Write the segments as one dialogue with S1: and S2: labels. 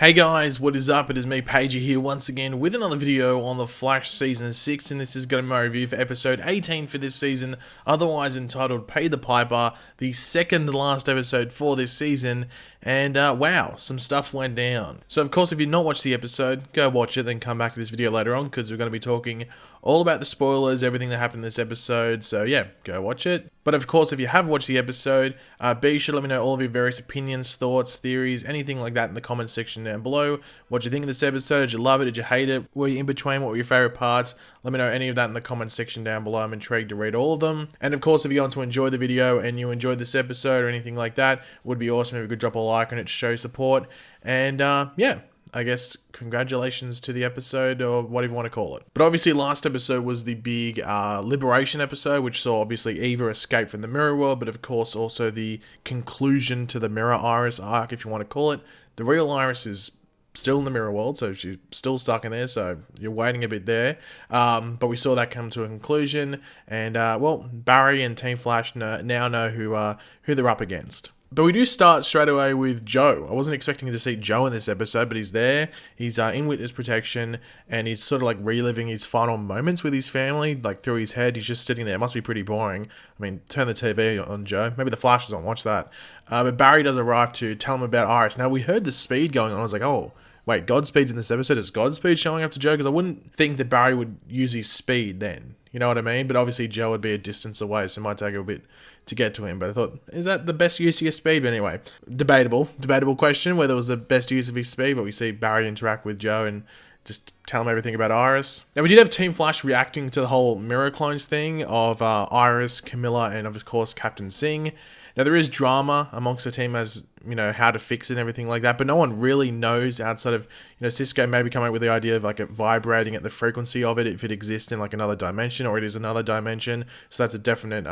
S1: Hey guys, what is up? It is me, Pagey, here once again with another video on The Flash Season 6, and this is going to be my review for episode 18 for this season, otherwise entitled Pay the Piper, the second to last episode for this season, and wow, some stuff went down. So of course, if you've not watched the episode, go watch it, then come back to this video later on, because we're going to be talking all about the spoilers, everything that happened in this episode, so yeah, go watch it. But of course, if you have watched the episode, be sure to let me know all of your various opinions, thoughts, theories, anything like that in the comments section down below. What you think of this episode? Did you love it? Did you hate it? Were you in between? What were your favorite parts? Let me know any of that in the comments section down below. I'm intrigued to read all of them. And of course, if you're going to enjoy the video and you enjoyed this episode or anything like that, it would be awesome if you could drop a like on it to show support. And yeah, I guess congratulations to the episode, or whatever you want to call it. But obviously last episode was the big liberation episode, which saw obviously Eva escape from the mirror world, but of course also the conclusion to the Mirror Iris arc, if you want to call it. The real Iris is still in the mirror world, so she's still stuck in there, so you're waiting a bit there. But we saw that come to a conclusion, and well, Barry and Team Flash now know who they're up against. But we do start straight away with Joe. I wasn't expecting to see Joe in this episode, but he's there. He's in witness protection, and he's sort of like reliving his final moments with his family, like through his head. He's just sitting there. It must be pretty boring. I mean, turn the TV on, Joe. Maybe the Flash is on. Watch that. But Barry does arrive to tell him about Iris. Now, we heard the speed going on. I was like, oh, wait, Godspeed's in this episode? Is Godspeed showing up to Joe? Because I wouldn't think that Barry would use his speed then. You know what I mean? But obviously Joe would be a distance away, so it might take a bit to get to him. But I thought, is that the best use of your speed? But anyway, debatable question whether it was the best use of his speed. But we see Barry interact with Joe and just tell him everything about Iris. Now, we did have Team Flash reacting to the whole mirror clones thing of Iris, Camilla, and of course Captain Singh. Now, there is drama amongst the team as, you know, how to fix it and everything like that, but no one really knows outside of, you know, Cisco maybe coming up with the idea of like it vibrating at the frequency of it if it exists in like another dimension, or it is another dimension. So that's a definite,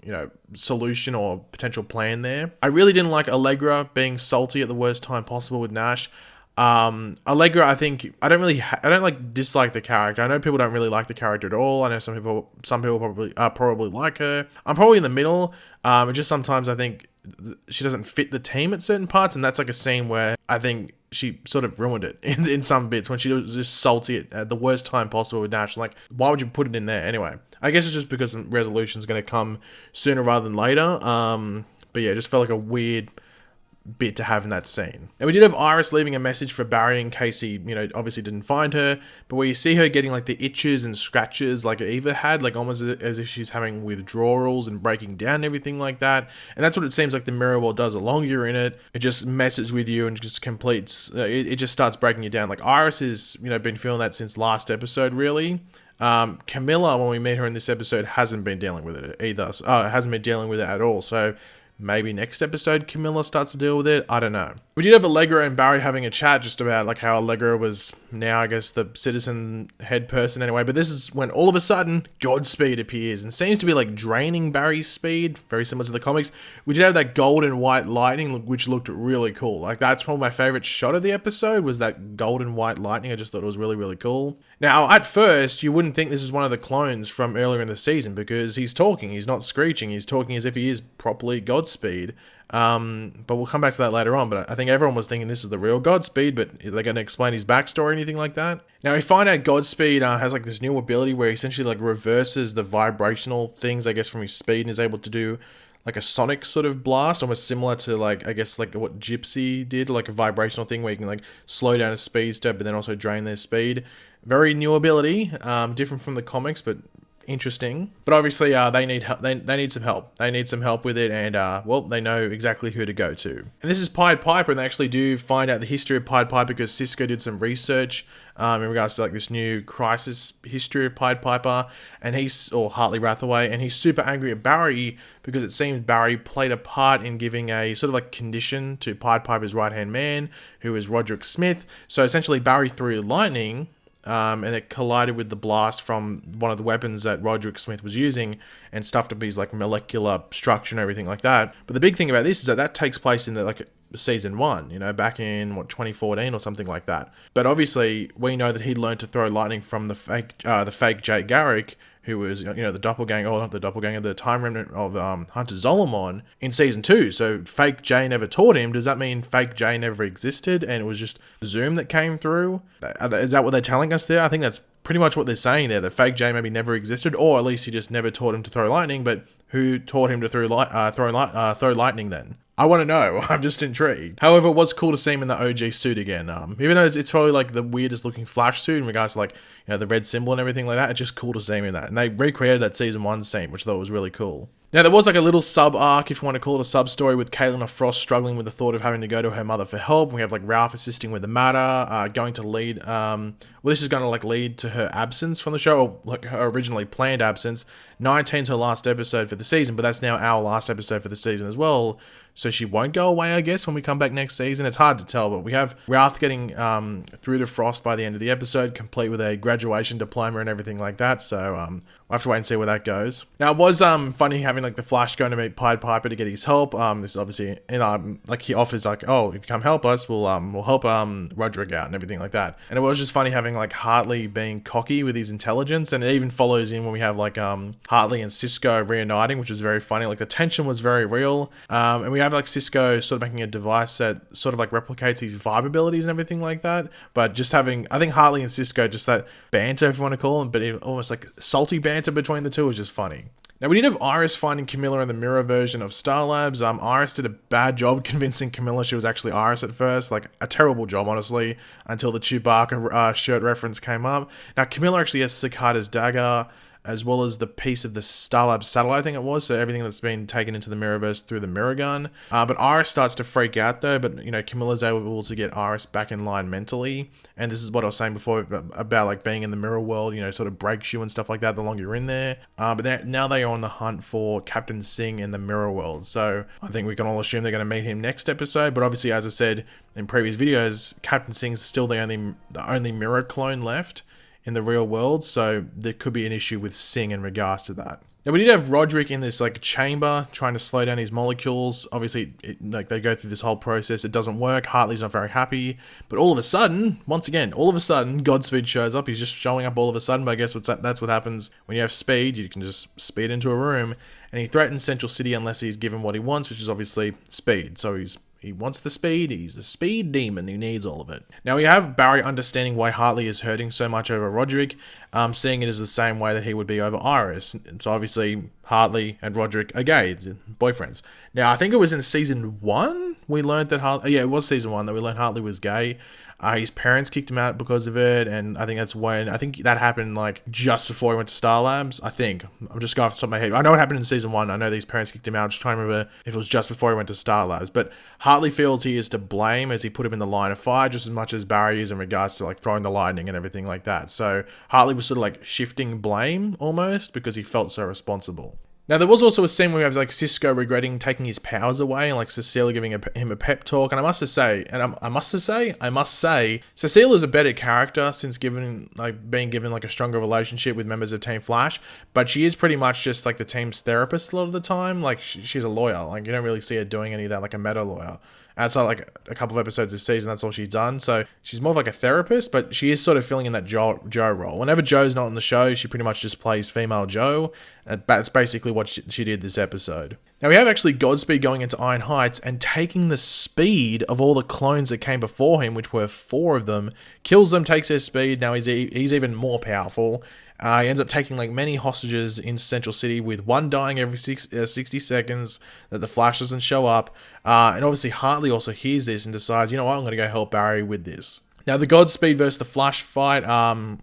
S1: you know, solution or potential plan there. I really didn't like Allegra being salty at the worst time possible with Nash. Allegra, I think, I don't like dislike the character. I know people don't really like the character at all. I know some people probably like her. I'm probably in the middle. Just sometimes I think she doesn't fit the team at certain parts, and that's like a scene where I think she sort of ruined it in some bits when she was just salty at the worst time possible with Nash. Like, why would you put it in there anyway? I guess it's just because resolution's going to come sooner rather than later. But yeah, it just felt like a weird bit to have in that scene. And we did have Iris leaving a message for Barry in case he, you know, obviously didn't find her, but where you see her getting like the itches and scratches like Eva had, like almost as if she's having withdrawals and breaking down and everything like that. And that's what it seems like the mirror world does. The longer you're in it, it just messes with you and just completes, it just starts breaking you down. Like Iris has, you know, been feeling that since last episode, really. Camilla, when we met her in this episode, hasn't been dealing with it either. Hasn't been dealing with it at all. So maybe next episode Camilla starts to deal with it. I don't know. We did have Allegra and Barry having a chat just about like how Allegra was now, I guess, the citizen head person anyway. But this is when all of a sudden Godspeed appears and seems to be like draining Barry's speed, very similar to the comics. We did have that gold and white lightning, which looked really cool. Like that's probably my favorite shot of the episode, was that gold and white lightning. I just thought it was really, really cool. Now, at first, you wouldn't think this is one of the clones from earlier in the season because he's talking. He's not screeching. He's talking as if he is properly Godspeed. But we'll come back to that later on. But I think everyone was thinking this is the real Godspeed, but are they going to explain his backstory or anything like that? Now, we find out Godspeed has like this new ability where he essentially like reverses the vibrational things, I guess, from his speed and is able to do like a sonic sort of blast, almost similar to like, I guess, like what Gypsy did, like a vibrational thing where you can like slow down a speed step but then also drain their speed. Very new ability, different from the comics, but interesting. But obviously they need help. They need some help. They need some help with it, and well, they know exactly who to go to. And this is Pied Piper, and they actually do find out the history of Pied Piper because Cisco did some research in regards to like this new crisis history of Pied Piper, and or Hartley Rathaway, and he's super angry at Barry because it seems Barry played a part in giving a sort of like condition to Pied Piper's right-hand man, who is Roderick Smith. So essentially Barry threw lightning, and it collided with the blast from one of the weapons that Roderick Smith was using and stuffed up his like molecular structure and everything like that. But the big thing about this is that takes place in the like season 1, you know, back in 2014 or something like that. But obviously we know that he learned to throw lightning from the fake Jake Garrick, who was, the doppelganger, or not the doppelganger, the time remnant of Hunter Zolomon in season 2. So fake Jay never taught him. Does that mean fake Jay never existed and it was just Zoom that came through? Is that what they're telling us there? I think that's pretty much what they're saying there, that fake Jay maybe never existed, or at least he just never taught him to throw lightning, but who taught him to throw lightning then? I want to know. I'm just intrigued. However, it was cool to see him in the OG suit again. Even though it's probably like the weirdest looking Flash suit in regards to like, the red symbol and everything like that, it's just cool to see him in that. And they recreated that season 1 scene, which I thought was really cool. Now, there was like a little sub-arc, if you want to call it a sub-story, with Caitlin of Frost struggling with the thought of having to go to her mother for help. We have like Ralph assisting with the matter, going to lead, this is going to like lead to her absence from the show, or like her originally planned absence. 19's her last episode for the season, but that's now our last episode for the season as well. So she won't go away, I guess, when we come back next season. It's hard to tell, but we have Ralph getting through the frost by the end of the episode, complete with a graduation diploma and everything like that. So we'll have to wait and see where that goes. Now, it was funny having like the Flash going to meet Pied Piper to get his help. This is obviously, like he offers like, oh, if you come help us, we'll help Roderick out and everything like that. And it was just funny having like Hartley being cocky with his intelligence, and it even follows in when we have like Hartley and Cisco reuniting, which was very funny. Like the tension was very real, and we have like Cisco sort of making a device that sort of like replicates his vibe abilities and everything like that. But just having, I think Hartley and Cisco, just that banter, if you want to call it, but almost like salty banter between the two was just funny. Now, we did have Iris finding Camilla in the mirror version of Star Labs. Iris did a bad job convincing Camilla she was actually Iris at first. Like, a terrible job, honestly, until the Chewbacca shirt reference came up. Now, Camilla actually has Cicada's dagger, as well as the piece of the Starlab satellite, I think it was, so everything that's been taken into the Mirrorverse through the mirror gun. But Iris starts to freak out though, but Camilla's able to get Iris back in line mentally, and this is what I was saying before about like being in the mirror world, sort of breaks you and stuff like that the longer you're in there. But now they are on the hunt for Captain Singh in the mirror world, so I think we can all assume they're going to meet him next episode. But obviously, as I said in previous videos, Captain Singh's still the only mirror clone left in the real world, so there could be an issue with Singh in regards to that. Now, we did have Roderick in this like chamber trying to slow down his molecules. Obviously, they go through this whole process. It doesn't work. Hartley's not very happy. But all of a sudden, Godspeed shows up. He's just showing up all of a sudden. But I guess that's what happens when you have speed. You can just speed into a room. And he threatens Central City unless he's given what he wants, which is obviously speed. So he wants the speed. He's the speed demon. He needs all of it. Now, we have Barry understanding why Hartley is hurting so much over Roderick, seeing it as the same way that he would be over Iris. So obviously, Hartley and Roderick are gay, boyfriends. Now, I think it was in season 1 we learned that Hartley... Yeah, it was season 1 that we learned Hartley was gay. His parents kicked him out because of it, and I think that happened like just before he went to Star Labs. I think. I'm just going off the top of my head. I know it happened in season 1. I know these parents kicked him out. I'm just trying to remember if it was just before he went to Star Labs. But Hartley feels he is to blame as he put him in the line of fire just as much as Barry is in regards to like throwing the lightning and everything like that. So Hartley was sort of like shifting blame almost because he felt so responsible. Now, there was also a scene where we have like Cisco regretting taking his powers away and like Cecilia giving him a pep talk. And I must say, Cecilia is a better character since being given like a stronger relationship with members of Team Flash. But she is pretty much just like the team's therapist a lot of the time. Like she's a lawyer. Like you don't really see her doing any of that like a meta lawyer. Outside like a couple of episodes this season, that's all she's done. So she's more of like a therapist, but she is sort of filling in that Joe role. Whenever Joe's not on the show, she pretty much just plays female Joe. That's basically what she did this episode. Now we have actually Godspeed going into Iron Heights and taking the speed of all the clones that came before him, which were 4 of them, kills them, takes their speed. Now he's even more powerful. He ends up taking like many hostages in Central City, with one dying every 60 seconds that the Flash doesn't show up. And obviously Hartley also hears this and decides, you know what, I'm going to go help Barry with this. Now, the Godspeed versus the Flash fight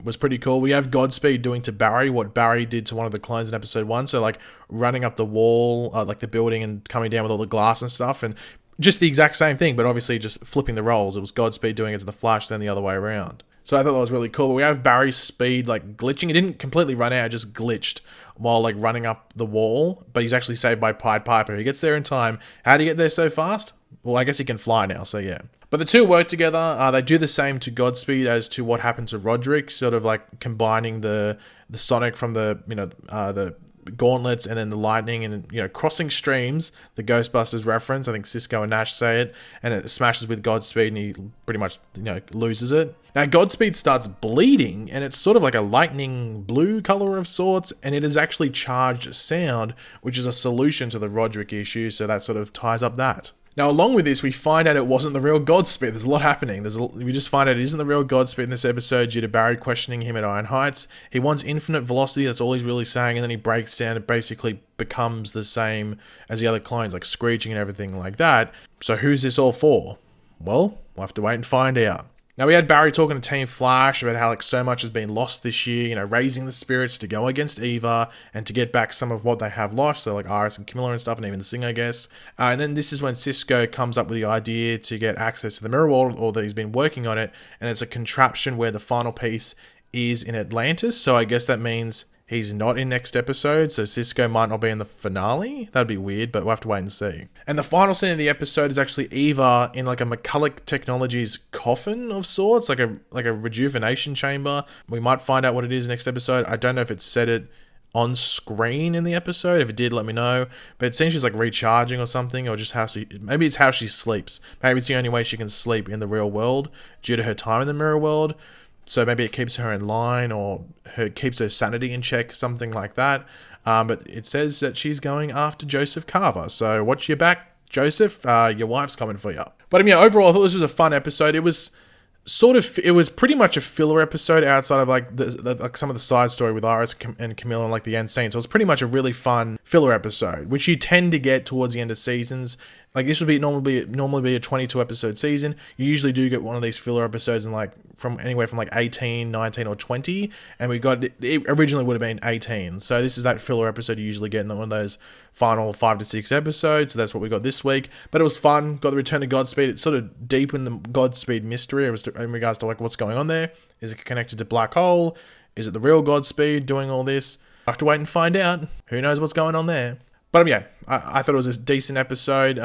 S1: was pretty cool. We have Godspeed doing to Barry what Barry did to one of the clones in episode 1. So like running up the wall, like the building, and coming down with all the glass and stuff. And just the exact same thing, but obviously just flipping the roles. It was Godspeed doing it to the Flash, then the other way around. So I thought that was really cool. We have Barry's speed like glitching. It didn't completely run out, it just glitched while like running up the wall. But he's actually saved by Pied Piper. He gets there in time. How did he get there so fast? Well, I guess he can fly now, so yeah. But the two work together. They do the same to Godspeed as to what happened to Roderick, sort of like combining the Sonic from the gauntlets and then the lightning and, you know, crossing streams, the Ghostbusters reference. I think Cisco and Nash say it, and it smashes with Godspeed and he pretty much, you know, loses it. Now, Godspeed starts bleeding, and it's sort of like a lightning blue color of sorts, and it is actually charged sound, which is a solution to the Roderick issue, so that sort of ties up that. Now, along with this, we find out it wasn't the real Godspeed. There's a lot happening. We just find out it isn't the real Godspeed in this episode due to Barry questioning him at Iron Heights. He wants infinite velocity, that's all he's really saying, and then he breaks down. It basically becomes the same as the other clones, like screeching and everything like that. So who's this all for? Well, we'll have to wait and find out. Now, we had Barry talking to Team Flash about how, like, so much has been lost this year, you know, raising the spirits to go against Eva and to get back some of what they have lost, so like Iris and Camilla and stuff, and even Sing, I guess. And then this is when Cisco comes up with the idea to get access to the mirror world, or that he's been working on it, and it's a contraption where the final piece is in Atlantis, so I guess that means he's not in next episode, so Cisco might not be in the finale. That'd be weird, but we'll have to wait and see. And the final scene of the episode is actually Eva in like a McCulloch Technologies coffin of sorts, like a rejuvenation chamber. We might find out what it is next episode. I don't know if it said it on screen in the episode. If it did, let me know. But it seems she's like recharging or something, or just maybe it's how she sleeps. Maybe it's the only way she can sleep in the real world due to her time in the mirror world. So maybe it keeps her in line, or keeps her sanity in check, something like that. But it says that she's going after Joseph Carver. So watch your back, Joseph. Your wife's coming for you. But yeah, overall, I thought this was a fun episode. It was pretty much a filler episode outside of like like some of the side story with Iris and Camilla and like the end scene. So it was pretty much a really fun filler episode, which you tend to get towards the end of seasons. Like this would normally be a 22 episode season. You usually do get one of these filler episodes in like anywhere from like 18, 19 or 20. And it originally would have been 18. So this is that filler episode you usually get in one of those final 5 to 6 episodes. So that's what we got this week. But it was fun. Got the return of Godspeed. It sort of deepened the Godspeed mystery in regards to like what's going on there. Is it connected to Blackhole? Is it the real Godspeed doing all this? I have to wait and find out. Who knows what's going on there. But yeah, I thought it was a decent episode.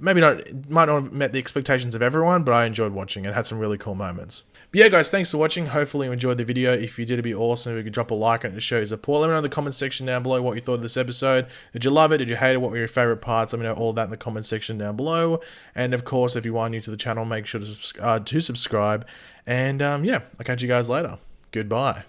S1: Maybe might not have met the expectations of everyone, but I enjoyed watching it. Had some really cool moments. But yeah, guys, thanks for watching. Hopefully you enjoyed the video. If you did, it'd be awesome if you could drop a like on it to show your support. Let me know in the comment section down below what you thought of this episode. Did you love it? Did you hate it? What were your favorite parts? Let me know all that in the comment section down below. And of course, if you are new to the channel, make sure to subscribe. And yeah, I'll catch you guys later. Goodbye.